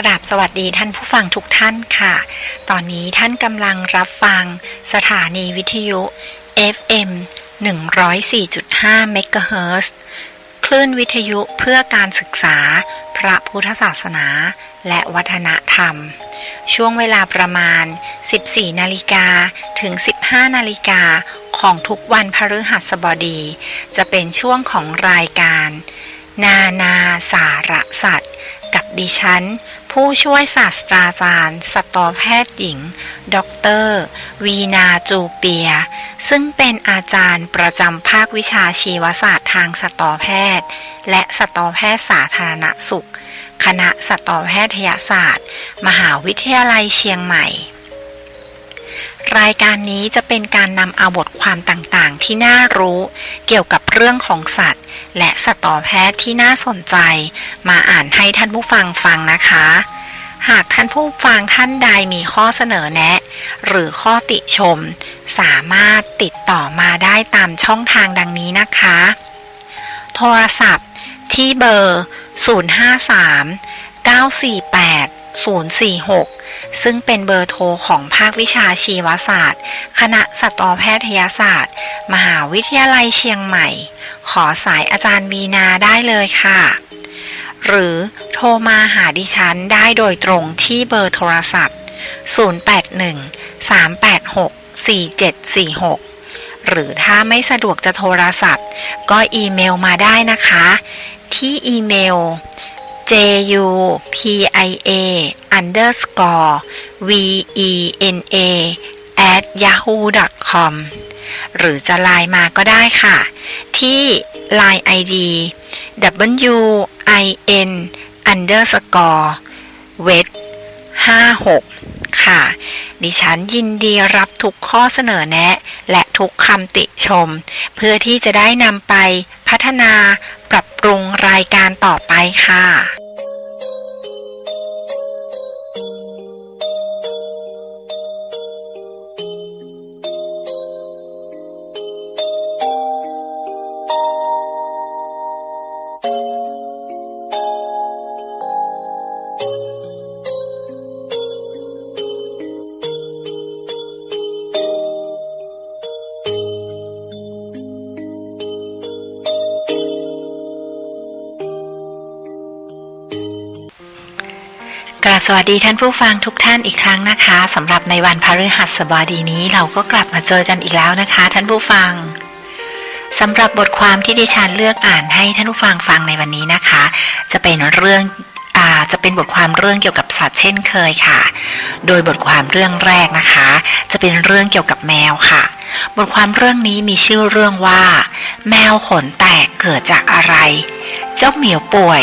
ราบสวัสดีท่านผู้ฟังทุกท่านค่ะตอนนี้ท่านกำลังรับฟังสถานีวิทยุ FM 104.5 เมกะเฮิรตซ์คลื่นวิทยุเพื่อการศึกษาพระพุทธศาสนาและวัฒนธรรมช่วงเวลาประมาณ 14 นาฬิกาถึง 15 นาฬิกาของทุกวันพฤหัสบดีจะเป็นช่วงของรายการนาสารสัตว์กับดิฉันผู้ช่วยศาสตราจารย์สัตวแพทย์หญิงดร.วีนาจูเปียซึ่งเป็นอาจารย์ประจำภาควิชาชีวศาสตร์ทางสัตวแพทย์และสัตวแพทย์สาธารณสุขคณะสัตวแพทยศาสตร์มหาวิทยาลัยเชียงใหม่รายการนี้จะเป็นการนำเอาบทความต่างๆที่น่ารู้เกี่ยวกับเรื่องของสัตว์และสัตวแพทย์ที่น่าสนใจมาอ่านให้ท่านผู้ฟังฟังนะคะหากท่านผู้ฟังท่านใดมีข้อเสนอแนะหรือข้อติชมสามารถติดต่อมาได้ตามช่องทางดังนี้นะคะโทรศัพท์ที่เบอร์ 053-948-046 ซึ่งเป็นเบอร์โทรของภาควิชาชีวศาสตร์คณะสัตวแพทยศาสตร์มหาวิทยาลัยเชียงใหม่ขอสายอาจารย์วีนาได้เลยค่ะหรือโทรมาหาดิฉันได้โดยตรงที่เบอร์โทรศัพท์ 081-386-4746 หรือถ้าไม่สะดวกจะโทรศัพท์ก็อีเมลมาได้นะคะที่อีเมลjupia_vena@yahoo.com หรือจะไลน์มาก็ได้ค่ะที่ Line ID win_wet56 ค่ะดิฉันยินดีรับทุกข้อเสนอแนะและทุกคำติชมเพื่อที่จะได้นำไปพัฒนาปรับปรุงรายการต่อไปค่ะสวัสดีท่านผู้ฟังทุกท่านอีกครั้งนะคะสำหรับในวันพฤหัสบดีนี้เราก็กลับมาเจอกันอีกแล้วนะคะท่านผู้ฟังสำหรับบทความที่ดิฉันเลือกอ่านให้ท่านผู้ฟังฟังในวันนี้นะคะจะเป็นบทความเรื่องเกี่ยวกับสัตว์เช่นเคยค่ะโดยบทความเรื่องแรกนะคะจะเป็นเรื่องเกี่ยวกับแมวค่ะบทความเรื่องนี้มีชื่อเรื่องว่าแมวขนแตกเกิดจากอะไรเจ้าเหมียวป่วย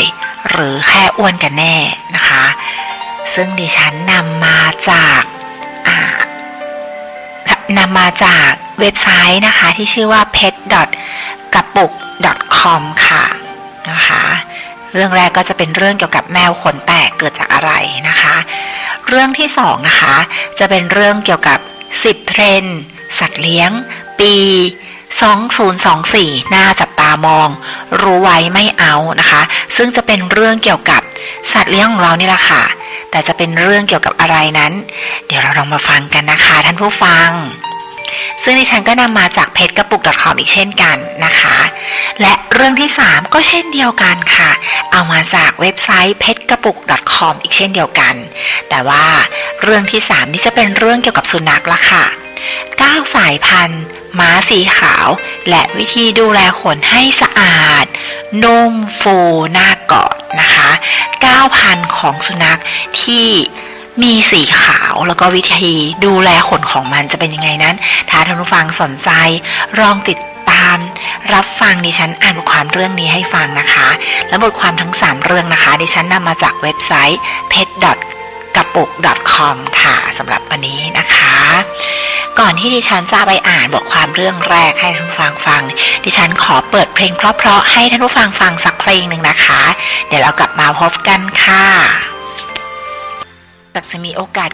หรือแค่อ้วนกันแน่นะคะซึ่งดิฉันนำมาจากเว็บไซต์นะคะที่ชื่อว่า pet.kapuk.com ค่ะนะคะเรื่องแรกก็จะเป็นเรื่องเกี่ยวกับแมวขนแตกเกิดจากอะไรนะคะเรื่องที่2นะคะจะเป็นเรื่องเกี่ยวกับ10เทรนด์สัตว์เลี้ยงปี2024น่าจับตามองรู้ไว้ไม่เอานะคะซึ่งจะเป็นเรื่องเกี่ยวกับสัตว์เลี้ยงของเรานี่แหละค่ะแต่จะเป็นเรื่องเกี่ยวกับอะไรนั้นเดี๋ยวเราลองมาฟังกันนะคะท่านผู้ฟังซึ่งดิฉันก็นำมาจากเพจกระปุก .com อีกเช่นกันนะคะและเรื่องที่3ก็เช่นเดียวกันค่ะเอามาจากเว็บไซต์ petgapuk .com อีกเช่นเดียวกันแต่ว่าเรื่องที่3นี่จะเป็นเรื่องเกี่ยวกับสุนัขละค่ะ9สายพันธุ์ม้าสีขาวและวิธีดูแลขนให้สะอาดนุ่มฟูน่ากอดนะคะ9,000ของสุนัขที่มีสีขาวแล้วก็วิธีดูแลขนของมันจะเป็นยังไงนั้นถ้าท่านผู้ฟังสนใจลองติดตามรับฟังดิฉันอ่านบทความเรื่องนี้ให้ฟังนะคะและบทความทั้ง3เรื่องนะคะดิฉันนำมาจากเว็บไซต์ pet.kapuk.com ค่ะสำหรับวันนี้นะคะก่อนที่ดิฉันจะไปอ่านบทความเรื่องแรกให้ท่านผู้ฟังฟังดิฉันขอเปิดเพลงเพราะๆให้ท่านผู้ฟังฟังสักเพลงหนึ่งนะคะเดี๋ยวเรากลับมาพบกันค่ะจะมีโอกาส